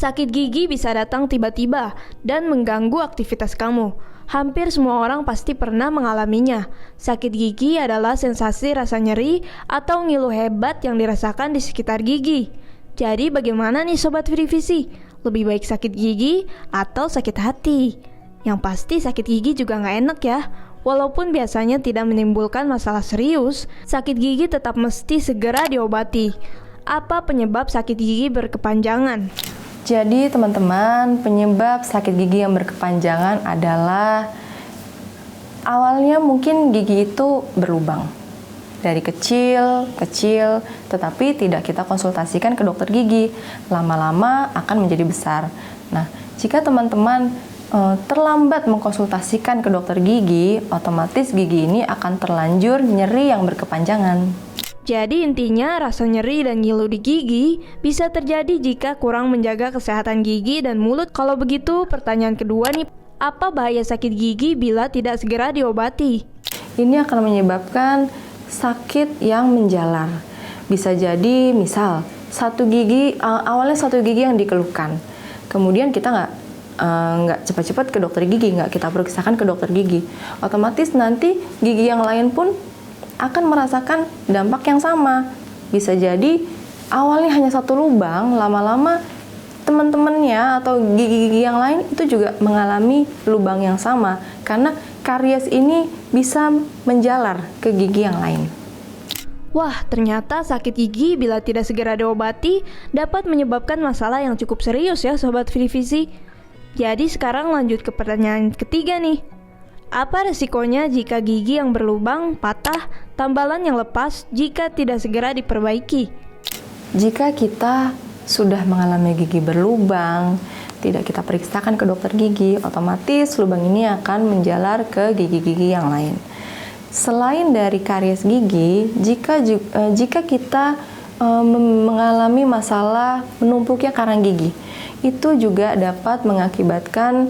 Sakit gigi bisa datang tiba-tiba dan mengganggu aktivitas kamu. Hampir semua orang pasti pernah mengalaminya. Sakit gigi adalah sensasi rasa nyeri atau ngilu hebat yang dirasakan di sekitar gigi. Jadi bagaimana nih Sobat Frivisi? Lebih baik sakit gigi atau sakit hati? Yang pasti sakit gigi juga nggak enak ya. Walaupun biasanya tidak menimbulkan masalah serius, sakit gigi tetap mesti segera diobati. Apa penyebab sakit gigi berkepanjangan? Jadi teman-teman, penyebab sakit gigi yang berkepanjangan adalah awalnya mungkin gigi itu berlubang dari kecil, tetapi tidak kita konsultasikan ke dokter gigi. Lama-lama akan menjadi besar. Nah, jika teman-teman terlambat mengkonsultasikan ke dokter gigi, otomatis gigi ini akan terlanjur nyeri yang berkepanjangan. Jadi intinya rasa nyeri dan ngilu di gigi bisa terjadi jika kurang menjaga kesehatan gigi dan mulut. Kalau begitu, pertanyaan kedua nih, apa bahaya sakit gigi bila tidak segera diobati? Ini akan menyebabkan sakit yang menjalar. Bisa jadi misal awalnya satu gigi yang dikeluhkan, kemudian kita nggak cepat-cepat ke dokter gigi, nggak kita periksakan ke dokter gigi, otomatis nanti gigi yang lain pun akan merasakan dampak yang sama. Bisa jadi awalnya hanya satu lubang, lama-lama teman-temannya atau gigi-gigi yang lain itu juga mengalami lubang yang sama, karena karies ini bisa menjalar ke gigi yang lain. Wah, ternyata sakit gigi bila tidak segera diobati dapat menyebabkan masalah yang cukup serius ya Sobat Frivisi. Jadi sekarang lanjut ke pertanyaan ketiga nih. Apa resikonya jika gigi yang berlubang, patah, tambalan yang lepas jika tidak segera diperbaiki? Jika kita sudah mengalami gigi berlubang, tidak kita periksakan ke dokter gigi, otomatis lubang ini akan menjalar ke gigi-gigi yang lain. Selain dari karies gigi, jika kita mengalami masalah menumpuknya karang gigi, itu juga dapat mengakibatkan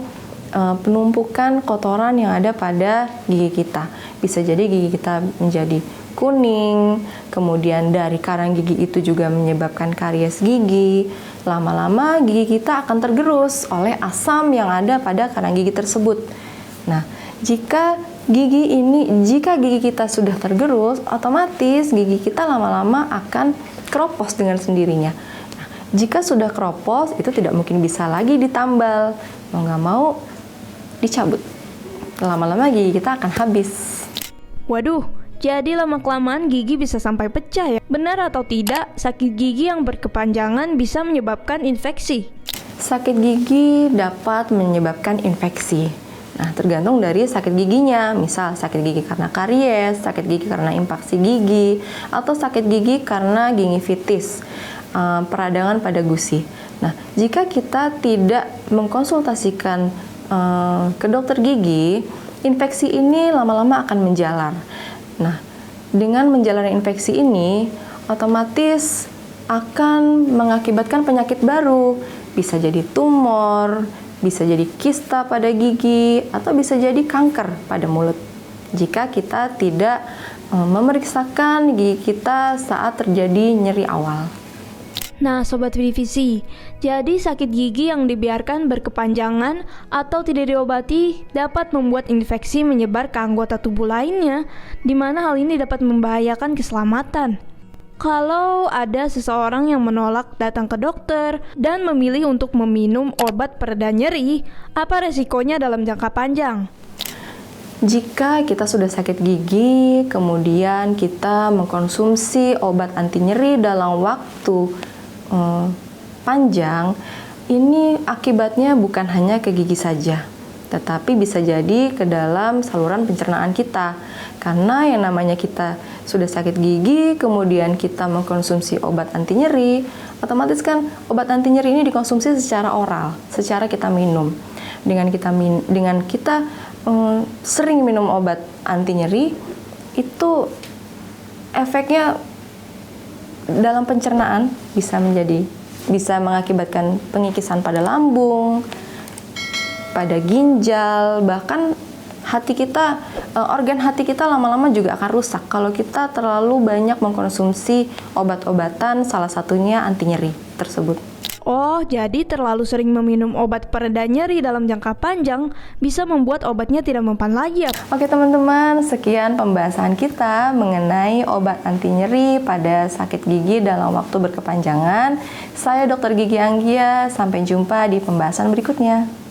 penumpukan kotoran yang ada pada gigi kita. Bisa jadi gigi kita menjadi kuning, kemudian dari karang gigi itu juga menyebabkan karies gigi. Lama-lama gigi kita akan tergerus oleh asam yang ada pada karang gigi tersebut. Nah, jika gigi kita sudah tergerus, otomatis gigi kita lama-lama akan keropos dengan sendirinya. Nah, jika sudah keropos, itu tidak mungkin bisa lagi ditambal. Mau nggak mau, dicabut. Lama-lama gigi kita akan habis. Waduh, jadi lama-kelamaan gigi bisa sampai pecah ya? Benar atau tidak, sakit gigi yang berkepanjangan bisa menyebabkan infeksi? Sakit gigi dapat menyebabkan infeksi. Nah, tergantung dari sakit giginya. Misal sakit gigi karena karies, sakit gigi karena infeksi gigi, atau sakit gigi karena gingivitis, peradangan pada gusi. Nah, jika kita tidak mengkonsultasikan ke dokter gigi, infeksi ini lama-lama akan menjalar. Nah, dengan menjalarnya infeksi ini, otomatis akan mengakibatkan penyakit baru. Bisa jadi tumor, bisa jadi kista pada gigi, atau bisa jadi kanker pada mulut. Jika kita tidak memeriksakan gigi kita saat terjadi nyeri awal. Nah, Sobat Frivisi, jadi sakit gigi yang dibiarkan berkepanjangan atau tidak diobati dapat membuat infeksi menyebar ke anggota tubuh lainnya, di mana hal ini dapat membahayakan keselamatan. Kalau ada seseorang yang menolak datang ke dokter dan memilih untuk meminum obat pereda nyeri, apa resikonya dalam jangka panjang? Jika kita sudah sakit gigi, kemudian kita mengkonsumsi obat anti nyeri dalam waktu panjang, ini akibatnya bukan hanya ke gigi saja, tetapi bisa jadi ke dalam saluran pencernaan kita. Karena yang namanya kita sudah sakit gigi, kemudian kita mengkonsumsi obat anti nyeri, otomatis kan obat anti nyeri ini dikonsumsi secara oral, secara kita minum. Dengan kita sering minum obat anti nyeri, itu efeknya dalam pencernaan bisa mengakibatkan pengikisan pada lambung, pada ginjal, bahkan organ hati kita lama-lama juga akan rusak kalau kita terlalu banyak mengkonsumsi obat-obatan, salah satunya anti nyeri tersebut. Oh, jadi terlalu sering meminum obat pereda nyeri dalam jangka panjang bisa membuat obatnya tidak mempan lagi ya? Oke teman-teman, sekian pembahasan kita mengenai obat anti nyeri pada sakit gigi dalam waktu berkepanjangan. Saya Dr. Gigi Anggia, sampai jumpa di pembahasan berikutnya.